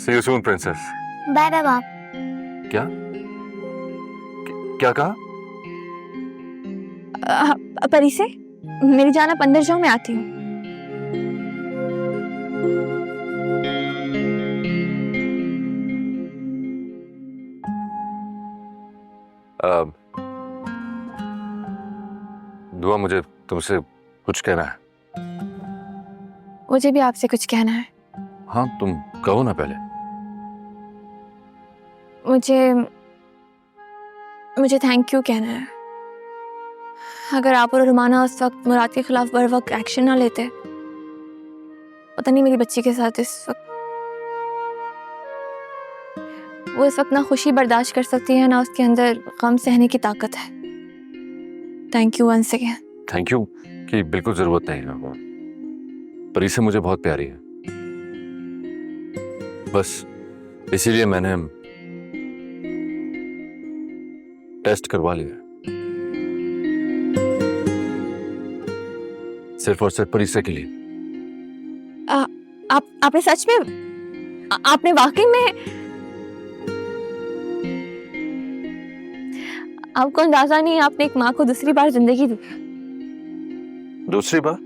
See you soon, princess. Bye bye बाप। क्या क्या कहा? परी से मेरी जान, आप अंदर जाओ, मैं आती हूँ। दुआ, मुझे तुमसे कुछ कहना है। मुझे भी आपसे कुछ कहना है। हाँ, तुम कहो ना पहले। मुझे थैंक यू कहना है। अगर आप और रुमाना उस वक्त मुराद के खिलाफ बर वक्त एक्शन ना लेते, पता नहीं मेरी बच्ची के साथ वो इस वक्त ना खुशी बर्दाश्त कर सकती है, ना उसके अंदर गम सहने की ताकत है। Thank you once again. Thank you कि बिल्कुल जरूरत नहीं है। परी से मुझे बहुत प्यारी है, बस इसीलिए मैंने टेस्ट करवा लिया, सिर्फ और सिर्फ परी से के लिए। आपने सच में, आपने वाकई में, आपको अंदाजा नहीं है, आपने एक माँ को दूसरी बार जिंदगी दी। दूसरी बार?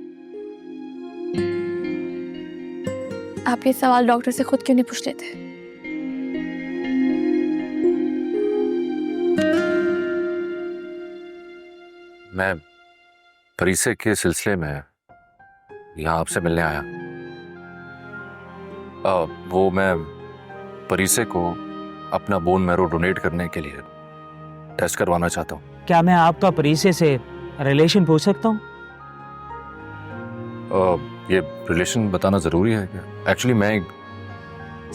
आप ये सवाल डॉक्टर से खुद क्यों नहीं पूछ लेते? मैं परीसे के सिलसिले में यहाँ आपसे मिलने आया। वो मैं परीसे को अपना बोन मैरो डोनेट करने के लिए टेस्ट करवाना चाहता हूँ। क्या मैं आपका परीसे से रिलेशन पूछ सकता हूँ? ये रिलेशन बताना जरूरी है क्या? एक्चुअली मैं एक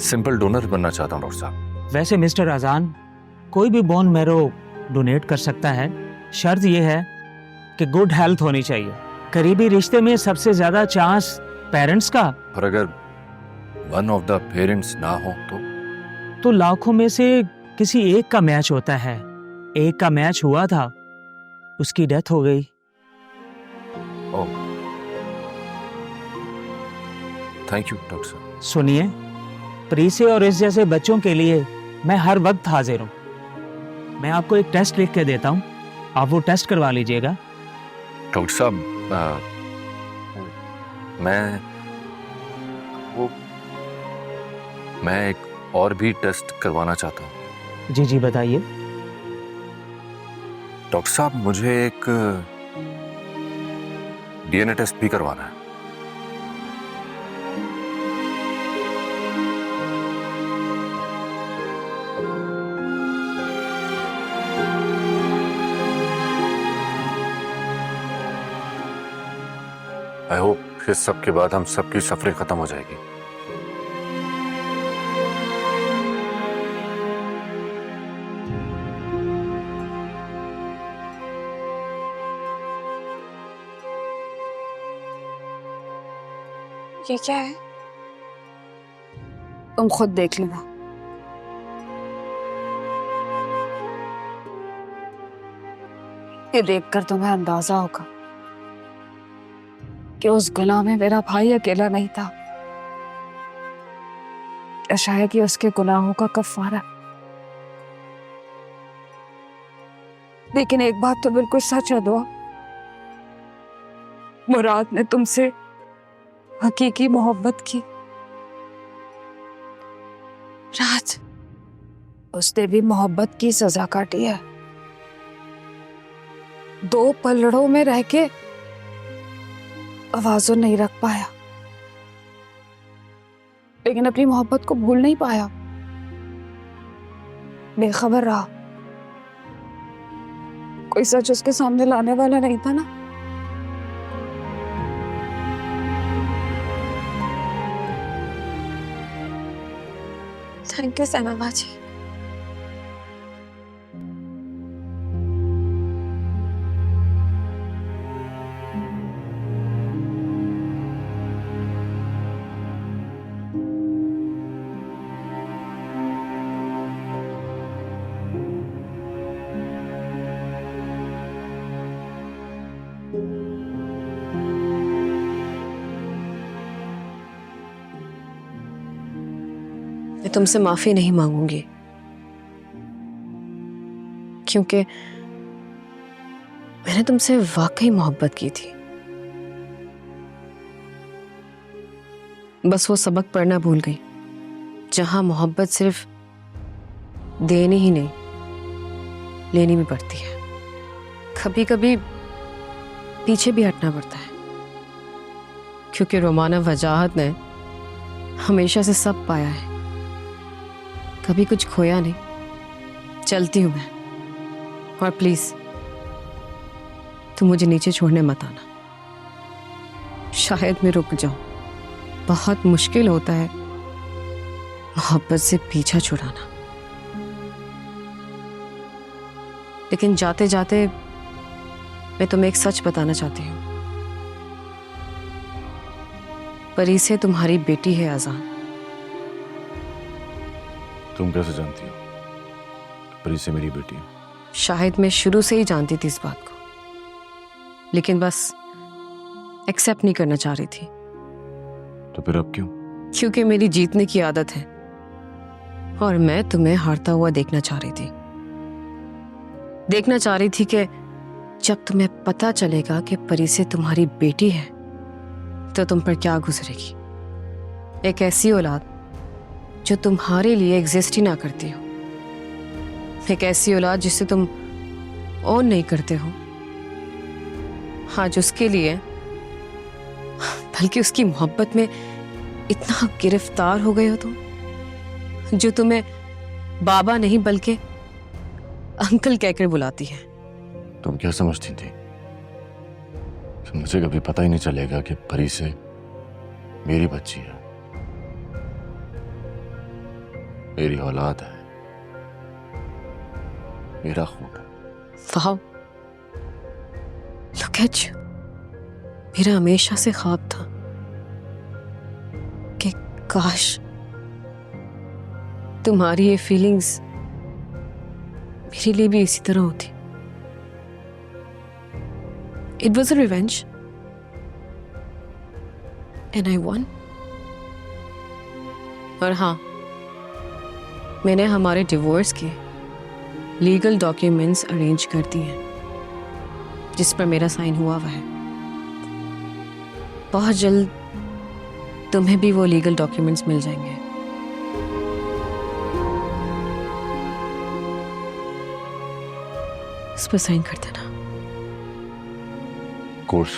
सिंपल डोनर बनना चाहता हूँ डॉक्टर साहब। वैसे मिस्टर अजान, कोई भी बोन मैरो डोनेट कर सकता है, शर्त यह है कि गुड हेल्थ होनी चाहिए। करीबी रिश्ते में सबसे ज्यादा चांस पेरेंट्स का। और अगर वन ऑफ द पेरेंट्स ना हो तो लाखों में से किसी एक का मैच होता है। एक का मैच हुआ था, उसकी डेथ हो गई। थैंक यू डॉक्टर साहब। सुनिए, प्रीसे और इस जैसे बच्चों के लिए मैं हर वक्त हाजिर हूँ। मैं आपको एक टेस्ट लिख के देता हूँ, आप वो टेस्ट करवा लीजिएगा। डॉक्टर साहब, मैं एक और भी टेस्ट करवाना चाहता हूँ। जी जी बताइए। डॉक्टर साहब, मुझे एक डीएनए टेस्ट भी करवाना है। आई होप इस सब के बाद हम सबकी सफरें खत्म हो जाएगी। ये क्या है? तुम खुद देख लेना। ये देखकर तुम्हें अंदाजा होगा कि उस गुनाह में मेरा भाई अकेला नहीं था, शायद ये उसके गुनाहों का कफारा। लेकिन एक बात तो बिल्कुल सच है दुआ, मुराद ने तुमसे हकीकी मोहब्बत की। राज, उसने भी मोहब्बत की सजा काटी है। दो पलड़ों में रह के आवाज़ों नहीं रख पाया, लेकिन अपनी मोहब्बत को भूल नहीं पाया। बेखबर रहा, कोई सच उसके सामने लाने वाला नहीं था ना। थैंक यू सैमा बाजी। तुमसे माफी नहीं मांगूंगी, क्योंकि मैंने तुमसे वाकई मोहब्बत की थी। बस वो सबक पढ़ना भूल गई, जहां मोहब्बत सिर्फ देनी ही नहीं, लेनी भी पड़ती है। कभी कभी पीछे भी हटना पड़ता है, क्योंकि रोमाना वजाहत ने हमेशा से सब पाया है, कभी कुछ खोया नहीं। चलती हूं मैं, और प्लीज तुम मुझे नीचे छोड़ने मत आना। शायद मैं रुक जाऊं, बहुत मुश्किल होता है मोहब्बत से पीछा छुड़ाना, लेकिन जाते जाते मैं तुम्हें एक सच बताना चाहती हूँ। परी से तुम्हारी बेटी है अजान। तुम कैसे जानती हो परी से मेरी बेटी है? शायद मैं शुरू से ही जानती थी इस बात को, लेकिन बस एक्सेप्ट नहीं करना चाह रही थी। तो फिर अब क्यों? क्योंकि मेरी जीतने की आदत है, और मैं तुम्हें हारता हुआ देखना चाह रही थी। देखना चाह रही थी कि जब तुम्हें पता चलेगा कि परी से तुम्हारी बेटी है, तो तुम पर क्या गुजरेगी। एक ऐसी औलाद जो तुम्हारे लिए एग्जिस्ट ही ना करती हो, एक ऐसी औलाद जिसे तुम ओन नहीं करते हो, आज उसके लिए, बल्कि उसकी मोहब्बत में इतना गिरफ्तार हो गए हो तुम, जो तुम्हें बाबा नहीं बल्कि अंकल कहकर बुलाती है। तुम क्या समझती थी कि मुझे कभी पता ही नहीं चलेगा कि परी से मेरी बच्ची है, मेरी औलाद है, मेरा खून है। वाह, लुक एट यू। मेरा हमेशा से ख्वाब था कि काश तुम्हारी ये फीलिंग्स मेरे लिए भी इसी तरह होती। It was a revenge, and I won. और हाँ, मैंने हमारे डिवोर्स के लीगल डॉक्यूमेंट्स अरेंज कर दिए हैं, जिस पर मेरा साइन हुआ हुआ है। बहुत जल्द तुम्हें भी वो लीगल डॉक्यूमेंट्स मिल जाएंगे। उस पर साइन कर देना। कोर्स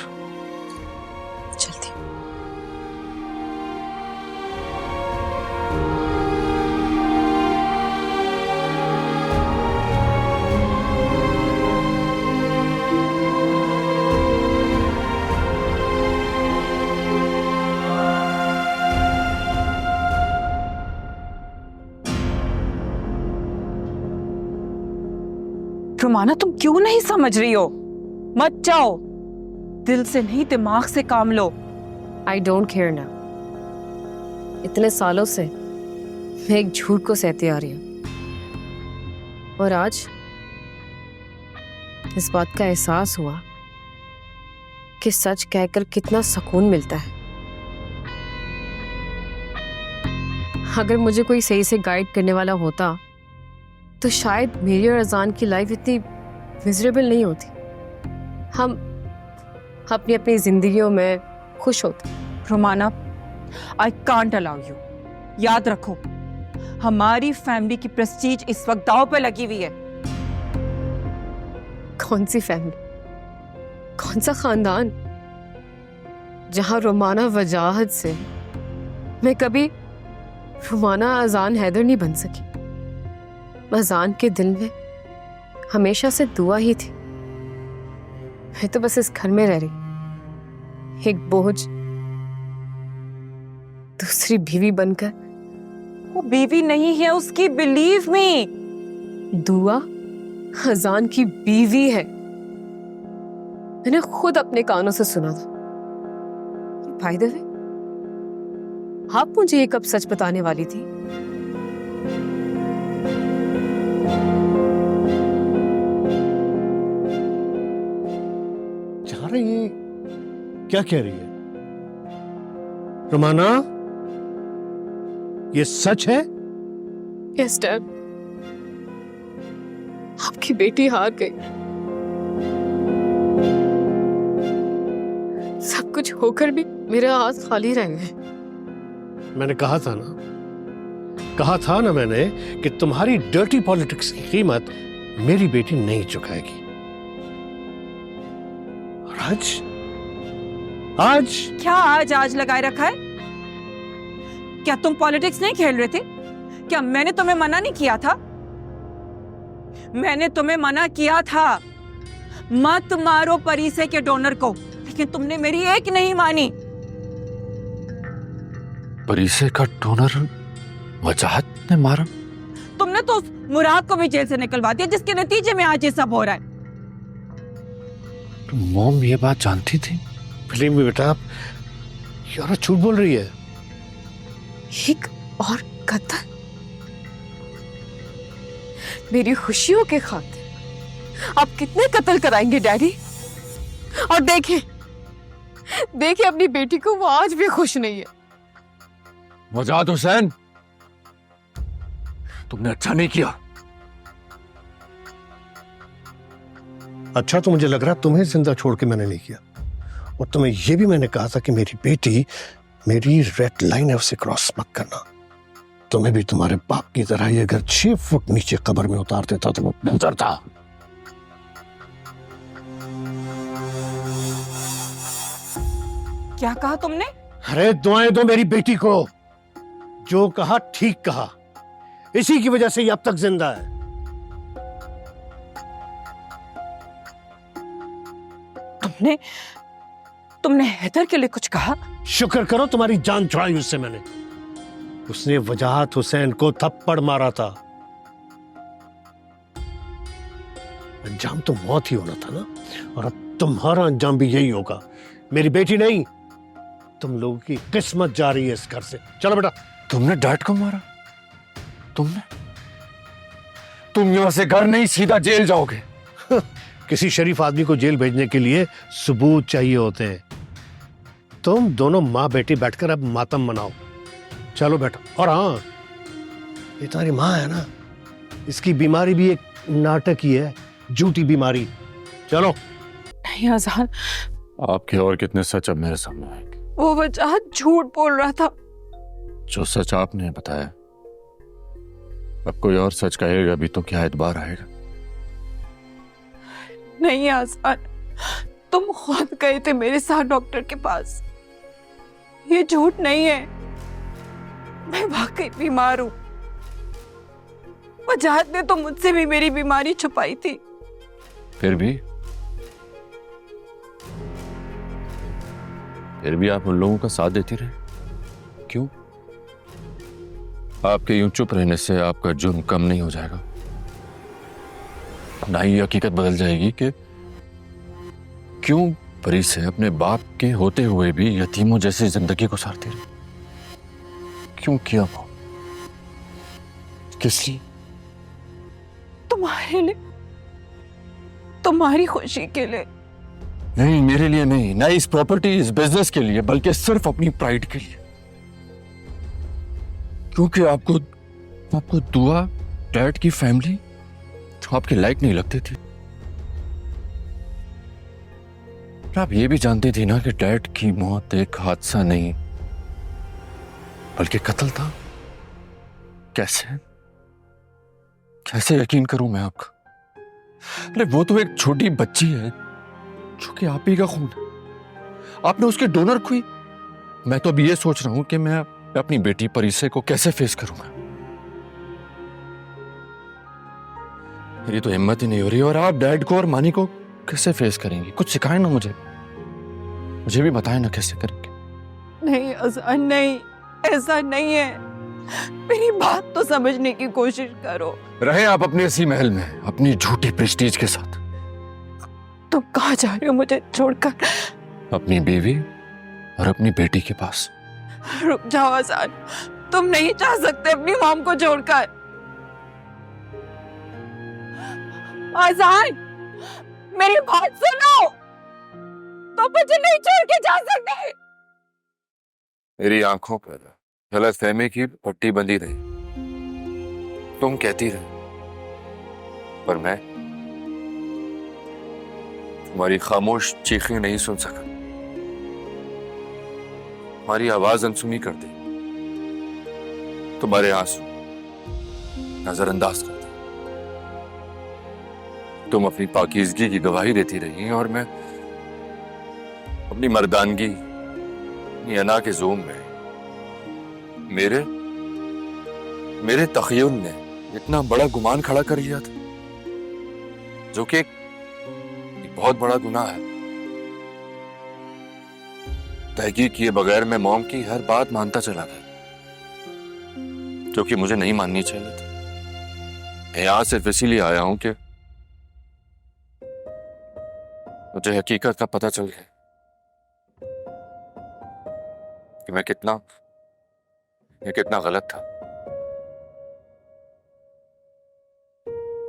चलती हूँ। रोमाना, तुम क्यों नहीं समझ रही हो? मत जाओ, दिल से नहीं दिमाग से काम लो। आई डोंट केयर ना। इतने सालों से मैं एक झूठ को सहते आ रही हूं, और आज इस बात का एहसास हुआ कि सच कहकर कितना सुकून मिलता है। अगर मुझे कोई सही से गाइड करने वाला होता, तो शायद मेरी और अजान की लाइफ इतनी मिजरेबल नहीं होती। हम अपनी अपनी जिंदगियों में खुश होते। Romana, I can't allow you. याद रखो, हमारी फैमिली की प्रेस्टीज इस वक्त दांव पे लगी हुई है। कौन सी फैमिली, कौन सा खानदान, जहां रोमाना वजाहत से मैं कभी रोमाना अजान हैदर नहीं बन सकी। अजान के दिल में हमेशा से दुआ ही थी। मैं तो बस इस घर में रह रही, एक बोझ, दूसरी बीवी बनकर। वो बीवी नहीं है उसकी, बिलीव मी। दुआ अजान की बीवी है। मैंने खुद अपने कानों से सुना था। बाय द वे, आप मुझे ये कब सच बताने वाली थी? चारा, ये क्या कह रही है रोमाना? ये सच है यस डैड, आपकी बेटी हार गई। सब कुछ होकर भी मेरे हाथ खाली रह गए। मैंने कहा था ना मैंने कि तुम्हारी डर्टी पॉलिटिक्स की कीमत मेरी बेटी नहीं चुकाएगी। और आज क्या आज लगाए रखा है? क्या तुम पॉलिटिक्स नहीं खेल रहे थे? क्या मैंने तुम्हें मना नहीं किया था? मैंने तुम्हें मना किया था मत मारो परिसे के डोनर को, लेकिन तुमने मेरी एक नहीं मानी। परिसे का डोनर वजाहत ने मारा? तुमने तो उस मुराद को भी जेल से निकलवा दिया, जिसके नतीजे में आज ये सब हो रहा है। तो मॉम ये बात जानती थी? फिल्म में बेटा यार झूठ बोल रही है। एक और कत्ल मेरी खुशियों के खातिर आप कितने कत्ल कराएंगे डैडी? और देखिए अपनी बेटी को, वो आज भी खुश नहीं है। वजाहत हुसैन, तुमने अच्छा नहीं किया। अच्छा तो मुझे लग रहा है तुम्हें जिंदा छोड़ के मैंने नहीं किया, और तुम्हें यह भी मैंने कहा था कि मेरी बेटी मेरी रेड लाइन है, उसे क्रॉस मत करना। तुम्हें भी तुम्हारे बाप की तरह ही अगर 6 फुट नीचे कब्र में उतार देता तो वो बेहतर था। क्या कहा तुमने? अरे दुआएं दो मेरी बेटी को, जो कहा ठीक कहा, इसी की वजह से ये अब तक जिंदा है। तुमने हैदर के लिए कुछ कहा? शुक्र करो तुम्हारी जान छुड़ाई उससे मैंने। उसने वजाहत हुसैन को थप्पड़ मारा था, अंजाम तो मौत ही होना था ना, और अब तुम्हारा अंजाम भी यही होगा। मेरी बेटी नहीं, तुम लोगों की किस्मत जा रही है इस घर से। चलो बेटा। तुमने डैड को मारा? तुम यहां से घर नहीं, सीधा जेल जाओगे। किसी शरीफ आदमी को जेल भेजने के लिए सबूत चाहिए होते हैं। तुम दोनों माँ बेटी बैठकर अब मातम मनाओ। चलो बेटा। और हाँ, ये तुम्हारी माँ है ना, इसकी बीमारी भी एक नाटक ही है, झूठी बीमारी। चलो। नहीं आजाद, आपके और कितने सच अब मेरे सामने आएंगे? वो वजाहत झूठ बोल रहा था। जो सच आपने बताया, अब कोई और सच कहेगा भी तो क्या एतबार आएगा? नहीं आजाद, तुम खुद गए थे मेरे साथ डॉक्टर के पास। ये झूठ नहीं है, मैं वाकई बीमार हूं। वजाहत ने तो मुझसे भी मेरी बीमारी छुपाई थी। फिर भी आप उन लोगों का साथ देती रहे, क्यों? आपके यूं चुप रहने से आपका जुर्म कम नहीं हो जाएगा, ना ही हकीकत बदल जाएगी कि क्यों परिसे अपने बाप के होते हुए भी यतीमों जैसी जिंदगी गुजारती रही। क्यों किया वो? किस लिए? तुम्हारे लिए, तुम्हारी खुशी के लिए। नहीं, मेरे लिए नहीं, ना इस प्रॉपर्टी, इस बिजनेस के लिए, बल्कि सिर्फ अपनी प्राइड के लिए। क्योंकि आपको दुआ, डैड की फैमिली जो आपके लायक नहीं लगती थी। आप ये भी जानती थी ना कि डैड की मौत एक हादसा नहीं बल्कि कत्ल था। कैसे यकीन करूं मैं आपका? अरे वो तो एक छोटी बच्ची है जो कि आप ही का खून है। आपने उसके डोनर को ही। मैं तो अभी ये सोच रहा हूं कि मैं अपनी बेटी परिसे को कैसे फेस करूंगा। मेरी तो हिम्मत ही नहीं हो रही। और आप डैड को और मानी को कैसे फेस करेंगी? कुछ सिखाए ना मुझे भी बताए ना कैसे करेंगे। नहीं अज़ान, नहीं, ऐसा नहीं है। मेरी बात तो समझने की कोशिश करो। रहे आप अपने इसी महल में अपनी झूठी प्रेस्टीज के साथ। तुम कहाँ जा रहे हो मुझे छोड़कर? अपनी बीवी और अपनी बेटी के पास। रुक जाओ अज़ान, तुम नहीं जा सकते अपनी मॉम को छोड़कर। अज़ान, मेरी बात सुनो, तुम मुझे नहीं छोड़ के जा सकते। मेरी आंखों पर गलतफहमी की पट्टी बंधी रही। तुम कहती रहे, पर मैं तुम्हारी खामोश चीखें नहीं सुन सका। तुम्हारी आवाज अनसुनी कर दी, तुम्हारे आंसू नजरअंदाज कर दी। तुम अपनी पाकीज़गी की गवाही देती रही और मैं अपनी मर्दानगी, अपनी अना के ज़ूम में मेरे तखय्युल ने इतना बड़ा गुमान खड़ा कर लिया था, जो कि एक बहुत बड़ा गुनाह है। तहकीक किए बगैर मैं मॉम की हर बात मानता चला गया, जो कि मुझे नहीं माननी चाहिए थी। मैं यहां सिर्फ इसीलिए आया हूं कि मुझे हकीकत का पता चल गया कि मैं कितना गलत था।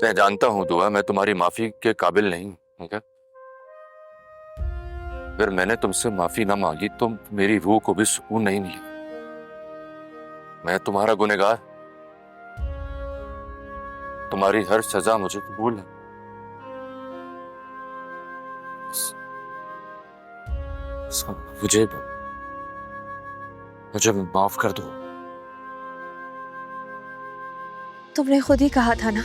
मैं जानता हूं दुआ, मैं तुम्हारी माफी के काबिल नहीं हूं, ठीक है? अगर मैंने तुमसे माफी ना मांगी तो मेरी रूह को भी सुकून नहीं मिलेगा। मैं तुम्हारा गुनहगार, तुम्हारी हर सजा मुझे कबूल है। मुझे माफ कर दो। तुमने खुद ही कहा था ना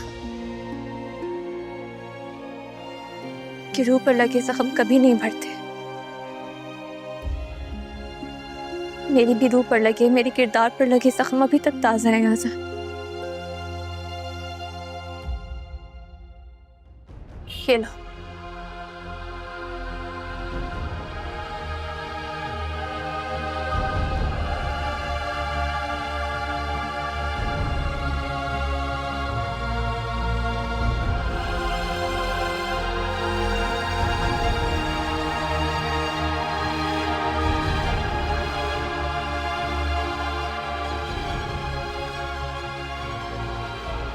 कि रूह पर लगे जख्म कभी नहीं भरते। मेरी भी रूह पर लगे, मेरे किरदार पर लगे जख्म अभी तक ताजा है आजान। ये लो।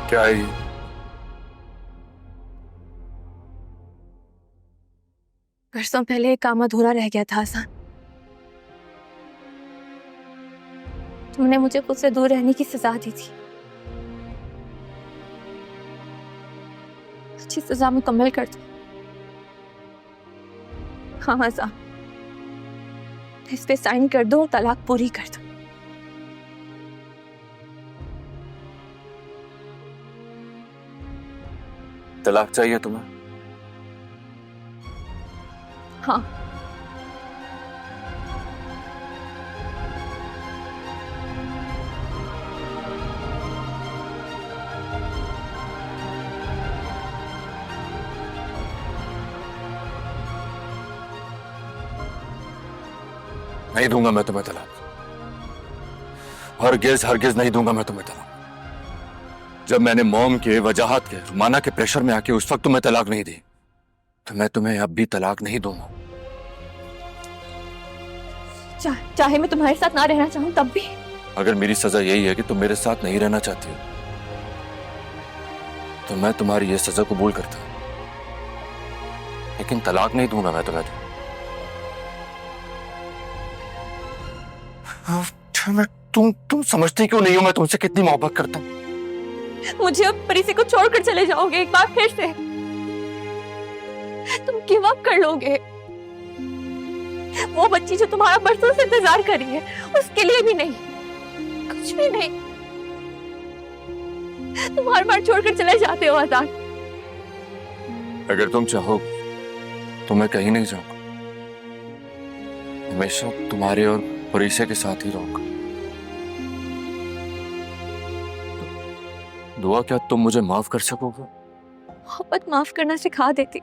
क्या है ये? बरसों पहले एक काम अधूरा रह गया था आसान। तुमने मुझे खुद से दूर रहने की सजा दी थी। अच्छी सजा मुकम्मल कर दो। हाँ आसान, इस पे साइन कर दो और तलाक पूरी कर दो। तलाक चाहिए तुम्हें? हाँ। नहीं दूंगा मैं तुम्हें तलाक। हरगिज नहीं दूंगा मैं तुम्हें तलाक। जब मैंने मॉम के, वजाहत के, रुमाना के प्रेशर में आके उस वक्त तुम्हें तलाक नहीं दी, तो मैं तुम्हें अब भी तलाक नहीं दूंगा। चाहे मैं तुम्हारे साथ ना रहना चाहूं तब भी। अगर मेरी सजा यही है कि तुम मेरे साथ नहीं रहना चाहती हो, तो मैं तुम्हारी ये सजा कबूल करता हूं, लेकिन तलाक नहीं दूंगा मैं तुम्हें। तुम समझती क्यों नहीं हो मैं तुमसे कितनी मोहब्बत करता हूं? मुझे अब परीसी को छोड़कर चले जाओगे एक बार फिर से? तुम गिव अप कर लोगे? वो बच्ची जो तुम्हारा बरसों से इंतजार कर रही है, उसके लिए भी नहीं, कुछ भी नहीं। तुम हर बार छोड़कर चले जाते हो आजाद। अगर तुम चाहो तो मैं कहीं नहीं जाऊंगा, हमेशा तुम्हारे और परीसे के साथ ही रहूंगा। दुआ, क्या तुम मुझे माफ कर सकोगे? मोहब्बत माफ करना सिखा देती।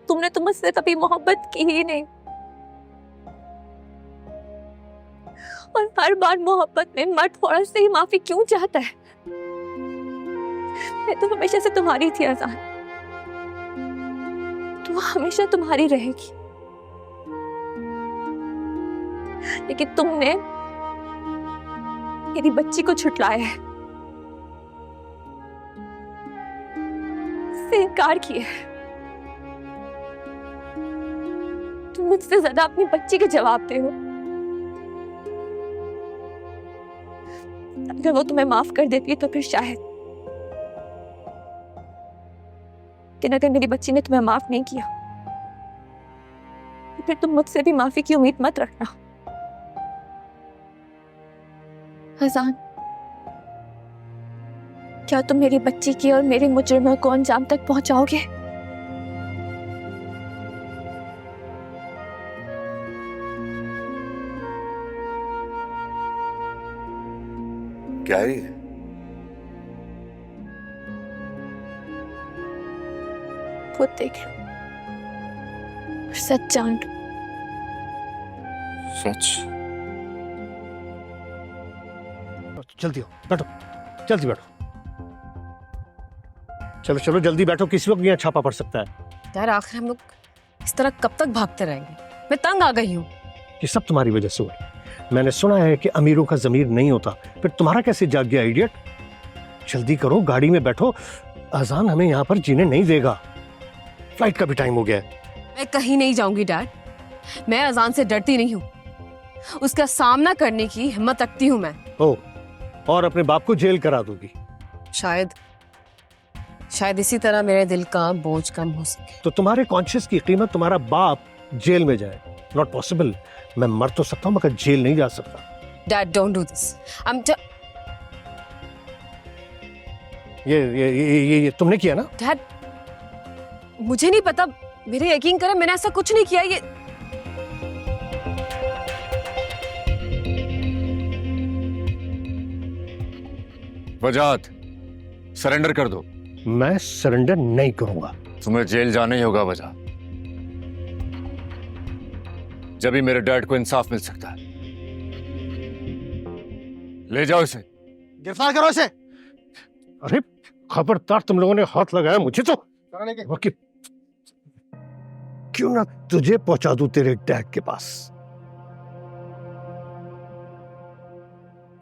तुमने तो मुझसे कभी मोहब्बत की ही नहीं, और हर बार मोहब्बत में मर्द फौरन से ही माफी क्यों चाहता है? मैं तो हमेशा से तुम्हारी थी आजान, तो हमेशा तुम्हारी रहेगी। लेकिन तुमने मेरी बच्ची को छुटलाया है, से इनकार किया है। तुम मुझसे ज्यादा अपनी बच्ची के जवाब दे हो। अगर वो तुम्हें माफ कर देती है तो फिर शायद, लेकिन अगर मेरी बच्ची ने तुम्हें माफ नहीं किया तो फिर तुम मुझसे भी माफी की उम्मीद मत रखना। हजान, क्या तुम मेरी बच्ची की और मेरे मुजरिमों को अंजाम तक पहुंचाओगे? क्या है ये? खुद देख लो और सच जान लो। सच? जल्दी हो, बैठो, जल्दी बैठो। चलो चलो जल्दी बैठो, किसी वक्त यहाँ छापा पड़ सकता है। यार आखिर हम लोग इस तरह कब तक भागते रहेंगे? मैं तंग आ गई हूँ। ये सब तुम्हारी वजह से हुआ। मैंने सुना है कि अमीरों का जमीर नहीं होता, फिर तुम्हारा कैसे जाग गया इडियट? जल्दी करो, गाड़ी में बैठो, अजान हमें यहाँ पर जीने नहीं देगा। फ्लाइट का भी टाइम हो गया है। मैं कहीं नहीं जाऊंगी डैड। मैं अजान से डरती नहीं हूँ, उसका सामना करने की हिम्मत रखती हूँ मैं। ओ, और अपने बाप को जेल करा दोगी? शायद इसी तरह मेरे दिल का बोझ कम हो सके। तो तुम्हारे कॉन्शियस की कीमत तुम्हारा बाप जेल में जाए? Not possible. मैं मर तो सकता हूँ मगर जेल नहीं जा सकता। Dad don't do this. ये तुमने किया ना? डैड मुझे नहीं पता, मेरे यकीन करें मैंने ऐसा कुछ नहीं किया। ये वजाहत, सरेंडर कर दो। मैं सरेंडर नहीं करूंगा। तुम्हें जेल जाना ही होगा वजाहत। जब ही मेरे डैड को इंसाफ मिल सकता है। ले जाओ इसे, गिरफ्तार करो इसे। अरे खबरदार, तुम लोगों ने हाथ लगाया मुझे तो वकील, क्यों ना तुझे पहुंचा दूं तेरे डैड के पास।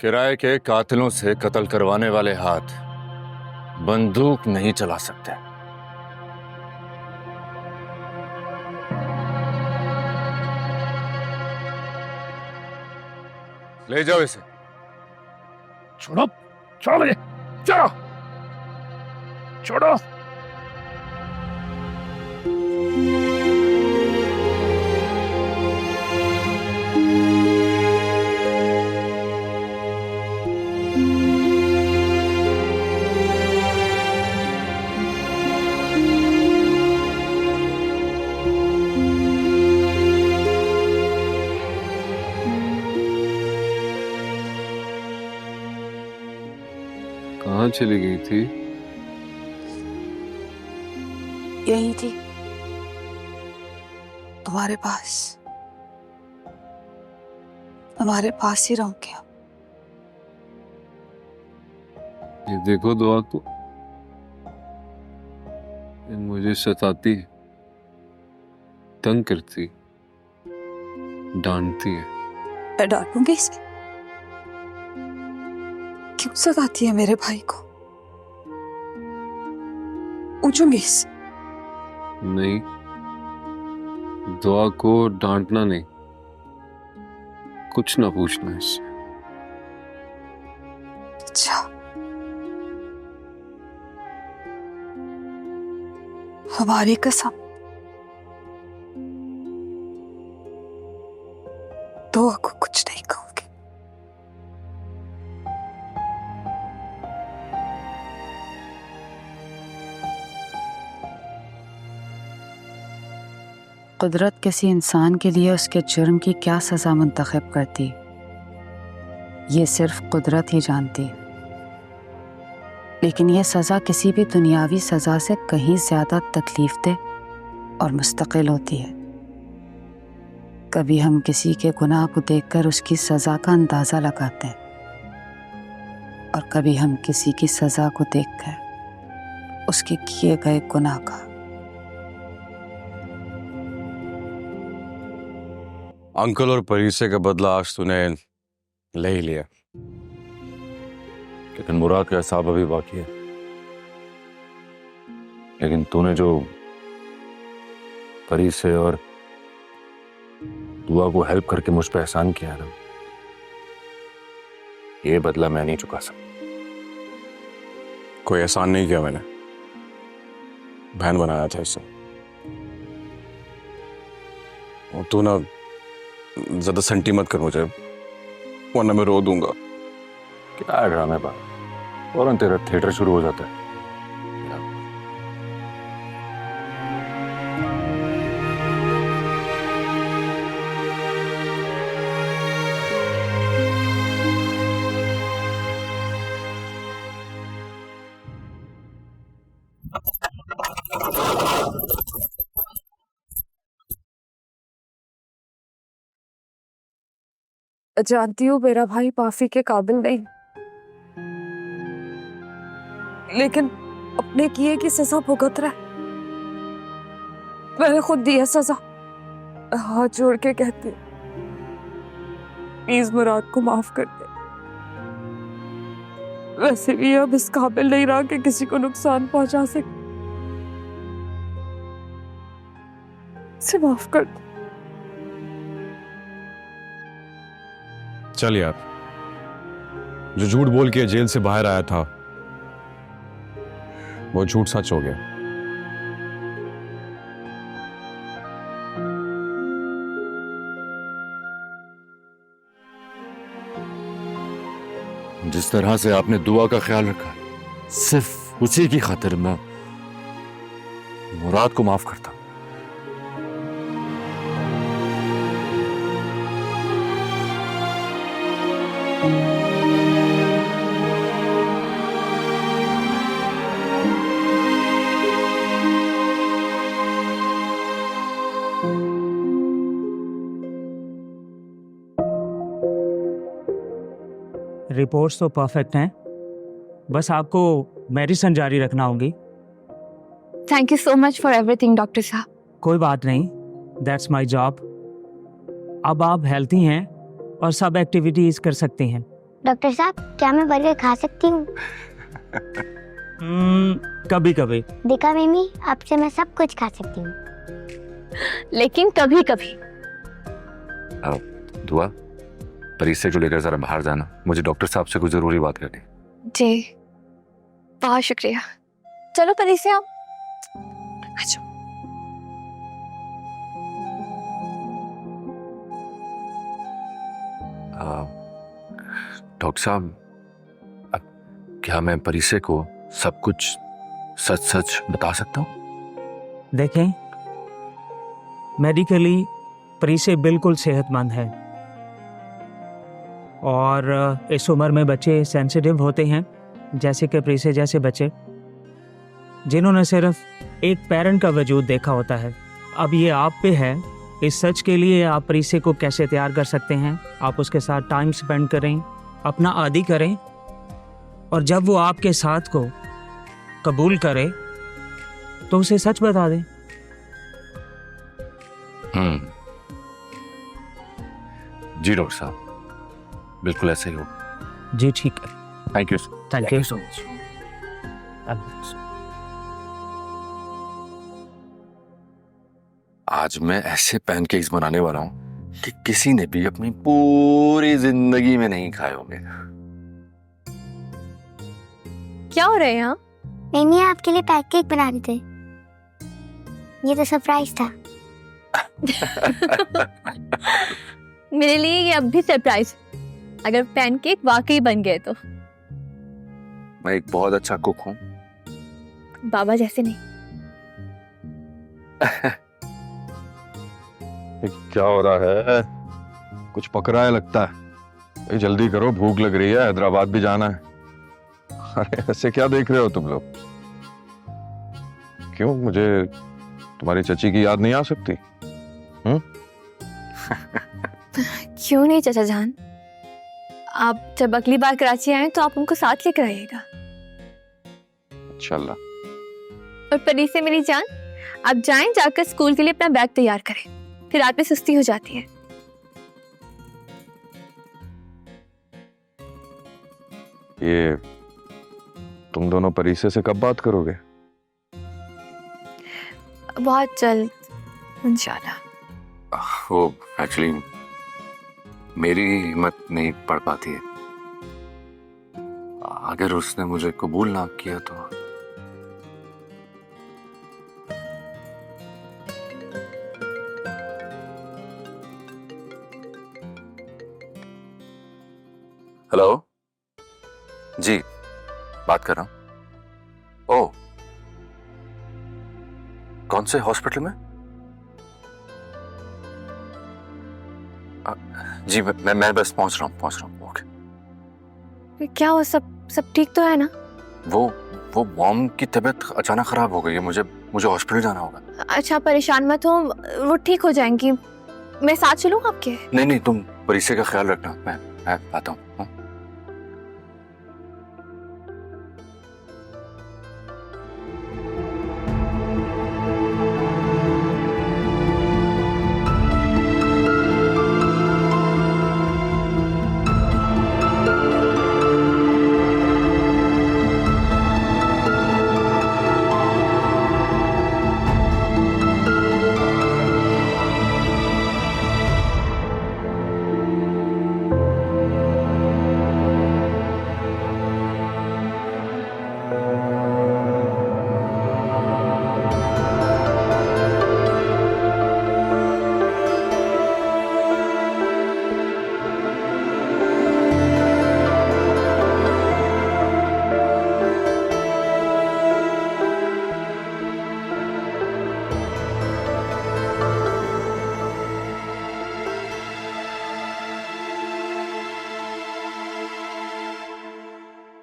किराए के कातिलों से कत्ल करवाने वाले हाथ बंदूक नहीं चला सकते। ले जाओ इसे। छोड़ो, छोड़ो मुझे, छोड़ो, छोड़ो। कहाँ चली गई थी? यही थी, तुम्हारे पास ही रहूंगी। ये देखो दुआ को, ये मुझे सताती है, तंग करती, डांटती है। मैं डांटूंगी इसे? क्यों सताती है मेरे भाई को? पूछूंगी इसे। नहीं, दुआ को डांटना नहीं, कुछ ना पूछना इससे। अच्छा, हमारी कसम, दुआ को कुछ नहीं कहूंगी। कुदरत किसी इंसान के लिए उसके जुर्म की क्या सज़ा मुंतखब करती, ये सिर्फ कुदरत ही जानती। लेकिन यह सज़ा किसी भी दुनियावी सज़ा से कहीं ज़्यादा तकलीफदेह और मुस्तकिल होती है। कभी हम किसी के गुनाह को देखकर उसकी सज़ा का अंदाज़ा लगाते हैं और कभी हम किसी की सज़ा को देखकर उसके किए गए गुनाह का। अंकल और परीसे का बदला आज तूने ले ही लिया, लेकिन मुराद का हिसाब अभी बाकी है। लेकिन तूने जो परीसे और दुआ को हेल्प करके मुझ पे एहसान किया ना, ये बदला मैं नहीं चुका सकता। कोई एहसान नहीं किया मैंने, बहन बनाया था इससे। और तू ना ज्यादा सेंटी मत कर मुझे, वरना मैं रो दूंगा। क्या है ड्रामे बात, और तेरा थिएटर शुरू हो जाता है। जानती हूँ मेरा भाई माफी के काबिल नहीं, लेकिन अपने किए की सजा भुगत रहा है। मैंने खुद दी है सजा। हाथ जोड़ के कहती हूँ, प्लीज मुराद को माफ कर दे। वैसे भी अब इस काबिल नहीं रहा कि किसी को नुकसान पहुंचा सके। इसे माफ कर दे। चल यार, जो झूठ बोल के जेल से बाहर आया था वो झूठ सच हो गया। जिस तरह से आपने दुआ का ख्याल रखा है, सिर्फ उसी की खातिर मैं मुराद को माफ करता। रिपोर्ट्स तो परफेक्ट हैं, बस आपको मेडिसिन जारी रखना होगी। Thank you so much for everything doctor साहब। कोई बात नहीं, दैट्स माय जॉब। अब आप हेल्थी हैं और सब एक्टिविटीज कर सकती हैं। डॉक्टर साहब, क्या मैं बर्गर खा सकती हूँ? कभी कभी। देखा मिमी, आपसे मैं सब कुछ खा सकती हूँ। लेकिन कभी कभी। दुआ, परिसे को लेकर जरा बाहर जाना, मुझे डॉक्टर साहब से कुछ जरूरी बात करनी। जी, बहुत शुक्रिया। चलो परी से आप अच्छा। डॉक्टर साहब, अब क्या मैं परिसे को सब कुछ सच सच बता सकता हूँ? देखें, मेडिकली परिसे बिल्कुल सेहतमंद है और इस उम्र में बच्चे सेंसिटिव होते हैं, जैसे कि परिसे जैसे बच्चे जिन्होंने सिर्फ एक पेरेंट का वजूद देखा होता है। अब ये आप पे है, इस सच के लिए आप परिसे को कैसे तैयार कर सकते हैं। आप उसके साथ टाइम स्पेंड करें, अपना आदी करें, और जब वो आपके साथ को कबूल करे तो उसे सच बता दें। जी डॉक्टर साहब, बिल्कुल ऐसे ही हो। जी ठीक है। Thank you. Thank you so much. आज मैं ऐसे पैनकेक्स बनाने वाला हूँ कि किसी ने भी अपनी पूरी जिंदगी में नहीं खाए होंगे। क्या हो रहा है यहाँ? मिमी आपके लिए पैनकेक बना रहे थे, ये तो सरप्राइज था। मेरे लिए ये अब भी सरप्राइज, अगर पैनकेक वाकई बन गए तो। मैं एक बहुत अच्छा कुक हूँ। बाबा जैसे नहीं। क्या हो रहा है? कुछ पक रहा है लगता है। भाई जल्दी करो, भूख लग रही है, हैदराबाद भी जाना है। अरे ऐसे क्या देख रहे हो तुम लोग? क्यों, मुझे तुम्हारी चची की याद नहीं आ सकती? क्यों नहीं चाचा जान, आप जब अगली बार कराची आए तो आप उनको साथ लेकर आइएगा। इंशाल्लाह। और परी से मेरी जान, आप जाएं, जाकर स्कूल के लिए अपना बैग तैयार करें, फिर रात में सुस्ती हो जाती है। ये तुम दोनों परिसे से कब बात करोगे? बहुत जल्द इंशाल्लाह। वो एक्चुअली मेरी हिम्मत नहीं पड़ पाती है, अगर उसने मुझे कबूल ना किया तो हेलो जी, बात कर रहा हूं। ओह, कौन से हॉस्पिटल में? जी मैं बस पहुंच रहा हूं। ओके। क्या हो, सब ठीक तो है ना? वो मॉम की तबीयत अचानक खराब हो गई है, मुझे हॉस्पिटल जाना होगा। अच्छा, परेशान मत हो, वो ठीक हो जाएंगी। मैं साथ चलूं आपके? नहीं, तुम परिसे का ख्याल रखना, मैं आता हूँ।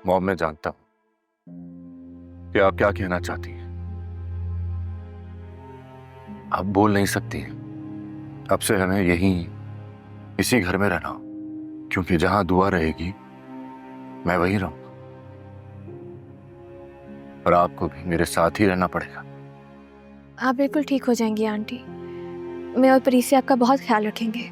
मॉम, मैं जानता हूं कि आप क्या कहना चाहती हैं। आप बोल नहीं सकती। अब से हमें यहीं इसी घर में रहना, क्योंकि जहां दुआ रहेगी मैं वहीं रहूंगा, और आपको भी मेरे साथ ही रहना पड़ेगा। आप बिल्कुल ठीक हो जाएंगी आंटी। मैं और परीसी आपका बहुत ख्याल रखेंगे।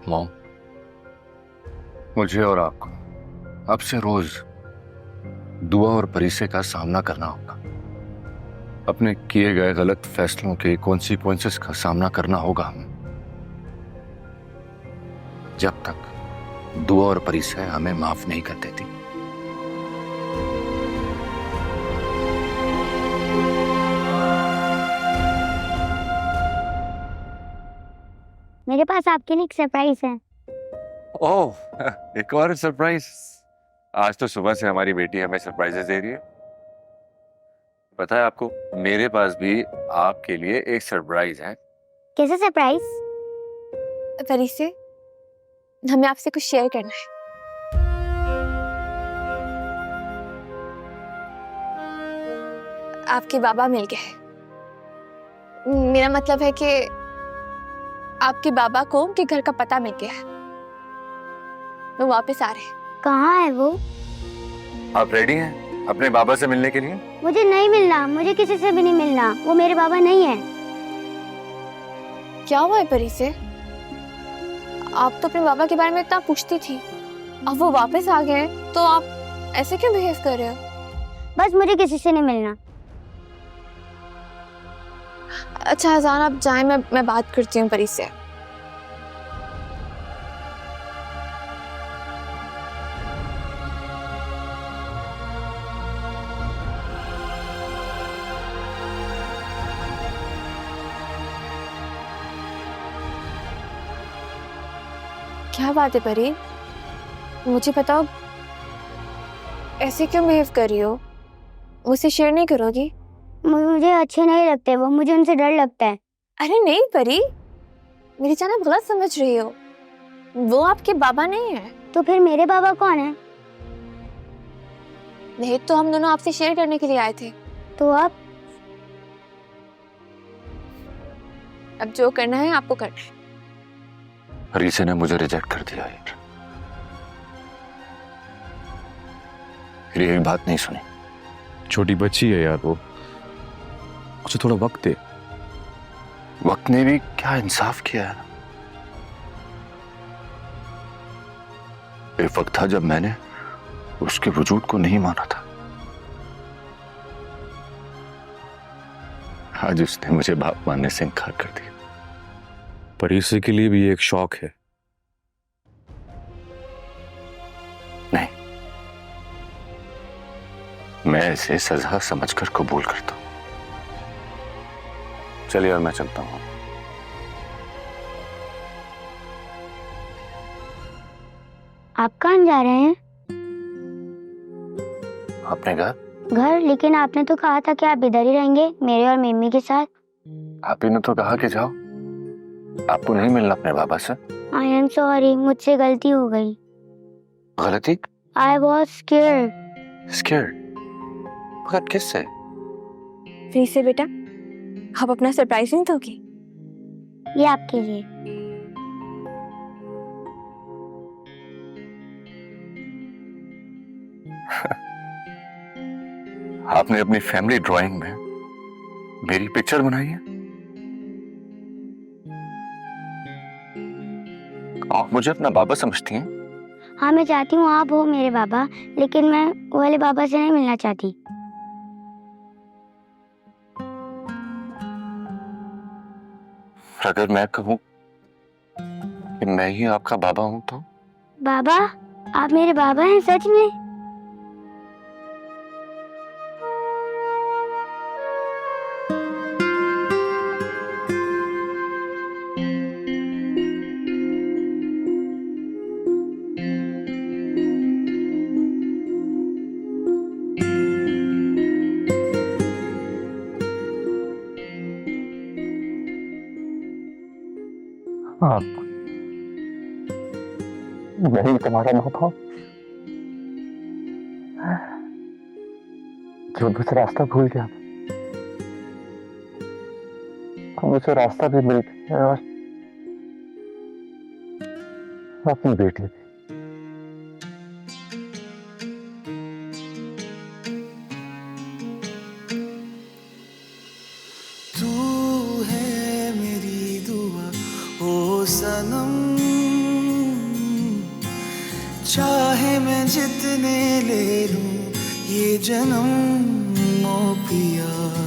मॉम, मुझे और आपको अब से रोज दुआ और परिसे का सामना करना होगा। अपने किए गए गलत फैसलों के कॉन्सिक्वेंसेस का सामना करना होगा हमें, जब तक दुआ और परिसे हमें माफ नहीं कर देती। मेरे पास आपके लिए एक सरप्राइज है। ओह, एक और सरप्राइज। आज तो सुबह से हमारी बेटी हमें सरप्राइजेस दे रही है। पता है आपको, मेरे पास भी आपके लिए एक सरप्राइज है। कैसे सरप्राइज? परीसी, हमें आपसे कुछ शेयर करना है। आपके बाबा मिल गए। मेरा मतलब है कि आपके बाबा को उनके घर का पता मिल गया है। वो वापस आ रहे हैं। कहाँ है वो? आप रेडी हैं अपने बाबा से मिलने के लिए? मुझे नहीं मिलना, मुझे किसी से भी नहीं मिलना। वो मेरे बाबा नहीं है। क्या हुआ है परीसी? आप तो अपने बाबा के बारे में इतना पूछती थी, अब वो वापस आ गए तो आप ऐसे क्यों बिहेव कर रहे हो? बस मुझे किसी से नहीं मिलना। अच्छा अजान, आप जाएं, मैं बात करती हूँ परी से। क्या बात है परी, मुझे बताओ, ऐसे क्यों बिहेव कर रही हो? मुझसे शेयर नहीं करोगी? मुझे अच्छे नहीं लगते वो, मुझे उनसे डर लगता है। अरे नहीं परी, मेरी जान आप गलत समझ रही हो। वो आपके बाबा नहीं है। तो फिर मेरे बाबा कौन है? नहीं तो हम दोनों आपसे शेयर करने के लिए आए थे। तो आप? अब जो करना है आपको करना है। रीसे ने मुझे रिजेक्ट कर दिया यार। मेरी एक बात नहीं सुनी। छोटी बच्ची है यार वो, उसे थोड़ा वक्त दे। वक्त ने भी क्या इंसाफ किया है। एक वक्त था जब मैंने उसके वजूद को नहीं माना था। आज उसने मुझे बाप मानने से इनकार कर दिया। परीसे के लिए भी ये एक शौक है। नहीं, मैं इसे सजा समझकर कबूल करता हूं। चलिए और मैं चलता हूँ। आप कहाँ जा रहे हैं? अपने घर। घर? लेकिन आपने तो कहा था कि आप इधर ही रहेंगे मेरे और मम्मी के साथ। आप ही ने तो कहा कि जाओ, आपको नहीं मिलना अपने बाबा से। आई एम सॉरी, मुझसे गलती हो गई। गलती? I was scared. स्केयर्ड? मगर किससे? प्रीसे बेटा, आप अपना सरप्राइज नहीं दोगी? ये आपके लिए। आपने अपनी फैमिली ड्राइंग में मेरी पिक्चर बनाई है? आप मुझे अपना बाबा समझती हैं? हाँ, मैं चाहती हूँ आप हो मेरे बाबा, लेकिन मैं वो वाले बाबा से नहीं मिलना चाहती। अगर मैं कहूँ कि मैं ही आपका बाबा हूं तो? बाबा? आप मेरे बाबा हैं सच में? आप, मैं ही तुम्हारा माँ बाप जो मुझे रास्ता भूल गया। मुझे रास्ता भी मिल गया और अपनी बेटी भी। तू है मेरी दुआ ओ सनम, चाहे मैं जितने ले लूं ये जन्म, ओ पिया।